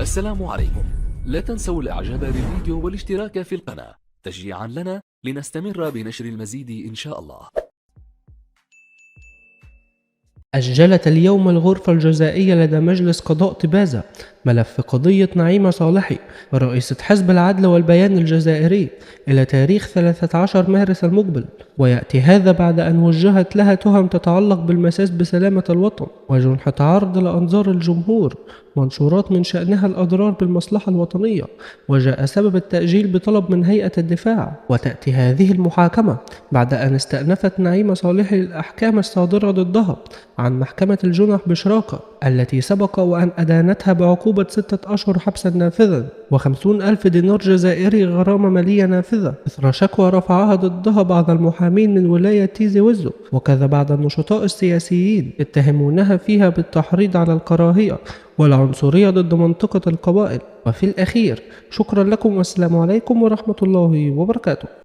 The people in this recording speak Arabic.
السلام عليكم. لا تنسوا الاعجاب بالفيديو والاشتراك في القناة تشجيعا لنا لنستمر بنشر المزيد إن شاء الله. أجلت اليوم الغرفة الجزائية لدى مجلس قضاء طبازة ملف قضية نعيمة صالحي رئيسة حزب العدل والبيان الجزائري إلى تاريخ 13 مارس المقبل، ويأتي هذا بعد أن وجهت لها تهم تتعلق بالمساس بسلامة الوطن وجنح تعرض لأنظار الجمهور منشورات من شأنها الأضرار بالمصلحة الوطنية، وجاء سبب التأجيل بطلب من هيئة الدفاع. وتأتي هذه المحاكمة بعد أن استأنفت نعيمة صالحي الأحكام الصادرة ضدها عن محكمة الجنح بشراقة التي سبق وأن أدانتها بعقوبة 6 أشهر حبسا نافذا و50,000 دينار جزائري غرامة مالية نافذة إثر شكوى رفعها ضدها بعض المحامين من ولاية تيزي وزو، وكذا بعض النشطاء السياسيين يتهمونها فيها بالتحريض على الكراهية والعنصرية ضد منطقة القبائل. وفي الأخير شكرا لكم والسلام عليكم ورحمة الله وبركاته.